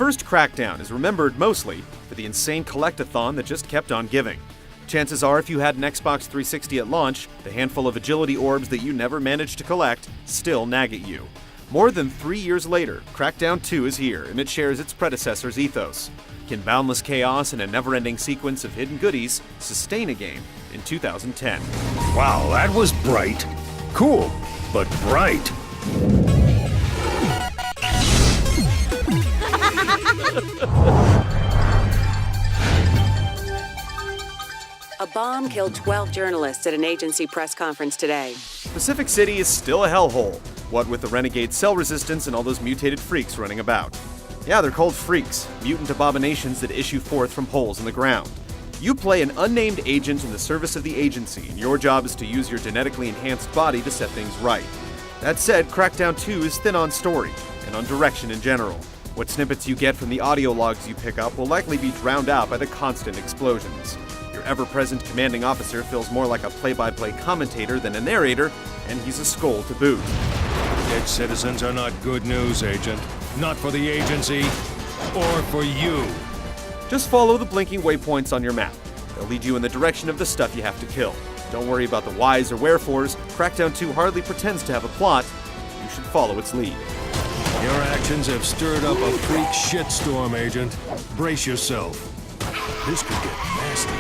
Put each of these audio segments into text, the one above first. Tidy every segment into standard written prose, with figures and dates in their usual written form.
first Crackdown is remembered mostly for the insane collect-a-thon that just kept on giving. Chances are if you had an Xbox 360 at launch, the handful of agility orbs that you never managed to collect still nag at you. More than 3 years later, Crackdown 2 is here, and it shares its predecessor's ethos. Can boundless chaos and a never-ending sequence of hidden goodies sustain a game in 2010? Wow, that was bright. Cool, but bright. A bomb killed 12 journalists at an agency press conference today. Pacific City is still a hellhole, what with the renegade cell resistance and all those mutated freaks running about. Yeah, they're called freaks, mutant abominations that issue forth from holes in the ground. You play an unnamed agent in the service of the agency, and your job is to use your genetically enhanced body to set things right. That said, Crackdown 2 is thin on story, and on direction in general. What snippets you get from the audio logs you pick up will likely be drowned out by the constant explosions. Your ever-present commanding officer feels more like a play-by-play commentator than a narrator, and he's a skull to boot. Dead citizens are not good news, Agent. Not for the agency, or for you. Just follow the blinking waypoints on your map. They'll lead you in the direction of the stuff you have to kill. Don't worry about the whys or wherefores. Crackdown 2 hardly pretends to have a plot. You should follow its lead. Your actions have stirred up a freak shitstorm, Agent. Brace yourself. This could get nasty.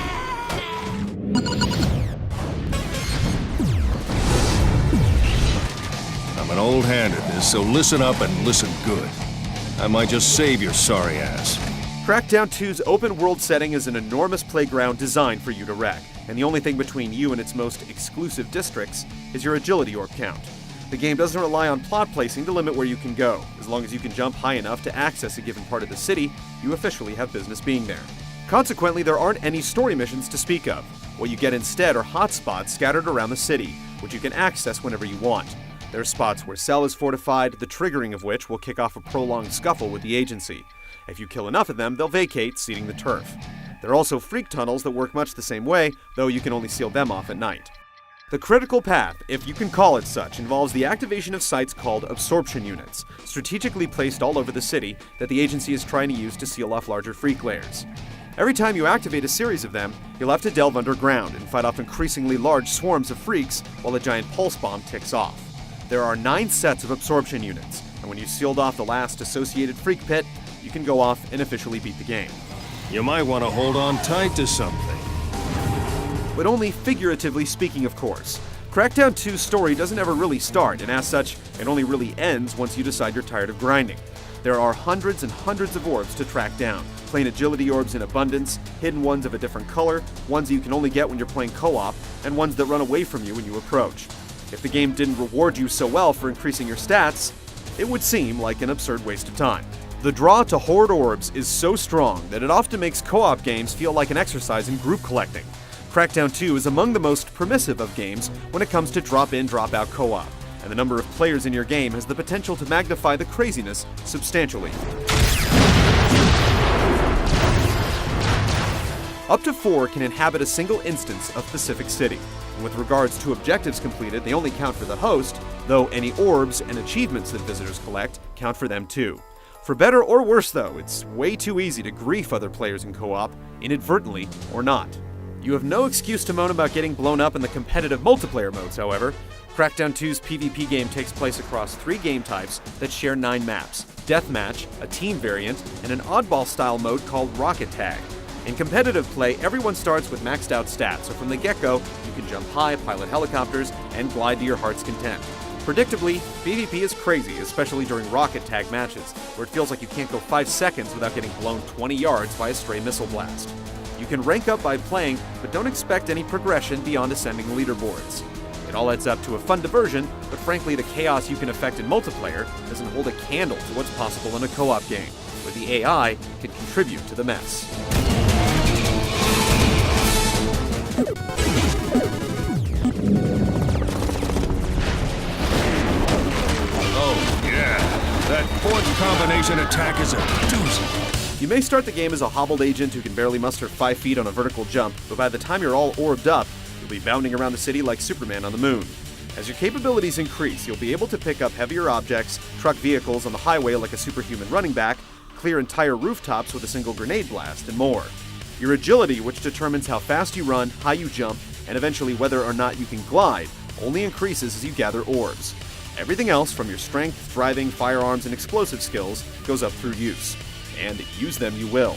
I'm an old hand at this, so listen up and listen good. I might just save your sorry ass. Crackdown 2's open-world setting is an enormous playground designed for you to wreck, and the only thing between you and its most exclusive districts is your agility orb count. The game doesn't rely on plot placing to limit where you can go. As long as you can jump high enough to access a given part of the city, you officially have business being there. Consequently, there aren't any story missions to speak of. What you get instead are hotspots scattered around the city, which you can access whenever you want. There are spots where Cell is fortified, the triggering of which will kick off a prolonged scuffle with the agency. If you kill enough of them, they'll vacate, ceding the turf. There are also freak tunnels that work much the same way, though you can only seal them off at night. The critical path, if you can call it such, involves the activation of sites called absorption units, strategically placed all over the city that the agency is trying to use to seal off larger freak layers. Every time you activate a series of them, you'll have to delve underground and fight off increasingly large swarms of freaks while a giant pulse bomb ticks off. There are 9 sets of absorption units, and when you've sealed off the last associated freak pit, you can go off and officially beat the game. You might want to hold on tight to something. But only figuratively speaking, of course. Crackdown 2's story doesn't ever really start, and as such, it only really ends once you decide you're tired of grinding. There are hundreds and hundreds of orbs to track down, plain agility orbs in abundance, hidden ones of a different color, ones you can only get when you're playing co-op, and ones that run away from you when you approach. If the game didn't reward you so well for increasing your stats, it would seem like an absurd waste of time. The draw to hoard orbs is so strong that it often makes co-op games feel like an exercise in group collecting. Crackdown 2 is among the most permissive of games when it comes to drop-in, drop-out co-op, and the number of players in your game has the potential to magnify the craziness substantially. Up to 4 can inhabit a single instance of Pacific City, and with regards to objectives completed, they only count for the host, though any orbs and achievements that visitors collect count for them too. For better or worse though, it's way too easy to grief other players in co-op, inadvertently or not. You have no excuse to moan about getting blown up in the competitive multiplayer modes, however. Crackdown 2's PvP game takes place across 3 game types that share 9 maps: Deathmatch, a team variant, and an oddball-style mode called Rocket Tag. In competitive play, everyone starts with maxed out stats, so from the get-go, you can jump high, pilot helicopters, and glide to your heart's content. Predictably, PvP is crazy, especially during Rocket Tag matches, where it feels like you can't go 5 seconds without getting blown 20 yards by a stray missile blast. You can rank up by playing, but don't expect any progression beyond ascending leaderboards. It all adds up to a fun diversion, but frankly the chaos you can affect in multiplayer doesn't hold a candle to what's possible in a co-op game, where the AI can contribute to the mess. Oh, yeah. That fourth combination attack is a doozy. You may start the game as a hobbled agent who can barely muster 5 feet on a vertical jump, but by the time you're all orbed up, you'll be bounding around the city like Superman on the moon. As your capabilities increase, you'll be able to pick up heavier objects, truck vehicles on the highway like a superhuman running back, clear entire rooftops with a single grenade blast, and more. Your agility, which determines how fast you run, high you jump, and eventually whether or not you can glide, only increases as you gather orbs. Everything else, from your strength, driving, firearms, and explosive skills, goes up through use. And use them you will.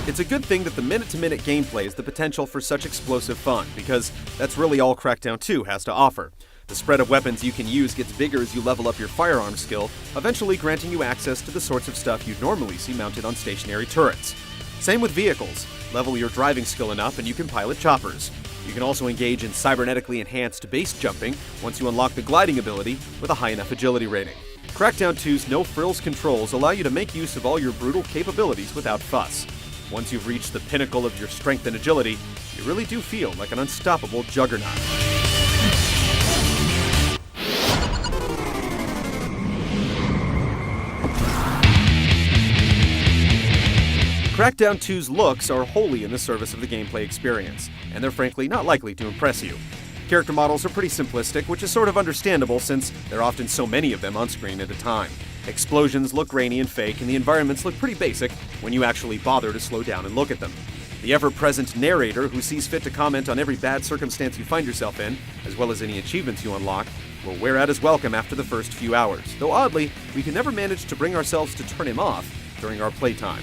It's a good thing that the minute-to-minute gameplay has the potential for such explosive fun, because that's really all Crackdown 2 has to offer. The spread of weapons you can use gets bigger as you level up your firearm skill, eventually granting you access to the sorts of stuff you'd normally see mounted on stationary turrets. Same with vehicles. Level your driving skill enough and you can pilot choppers. You can also engage in cybernetically enhanced base jumping once you unlock the gliding ability with a high enough agility rating. Crackdown 2's no-frills controls allow you to make use of all your brutal capabilities without fuss. Once you've reached the pinnacle of your strength and agility, you really do feel like an unstoppable juggernaut. Crackdown 2's looks are wholly in the service of the gameplay experience, and they're frankly not likely to impress you. Character models are pretty simplistic, which is sort of understandable since there are often so many of them on screen at a time. Explosions look grainy and fake, and the environments look pretty basic when you actually bother to slow down and look at them. The ever-present narrator who sees fit to comment on every bad circumstance you find yourself in, as well as any achievements you unlock, will wear out his welcome after the first few hours, though oddly, we can never manage to bring ourselves to turn him off during our playtime.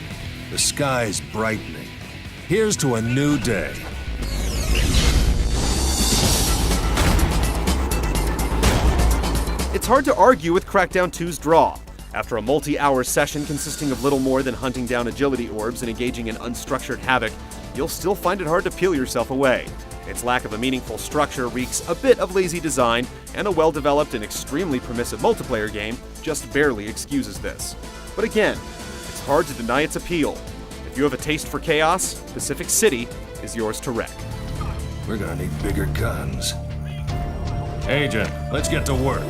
The sky's brightening. Here's to a new day. It's hard to argue with Crackdown 2's draw. After a multi-hour session consisting of little more than hunting down agility orbs and engaging in unstructured havoc, you'll still find it hard to peel yourself away. Its lack of a meaningful structure reeks a bit of lazy design, and a well-developed and extremely permissive multiplayer game just barely excuses this. But again, it's hard to deny its appeal. If you have a taste for chaos, Pacific City is yours to wreck. We're gonna need bigger guns. Agent, let's get to work.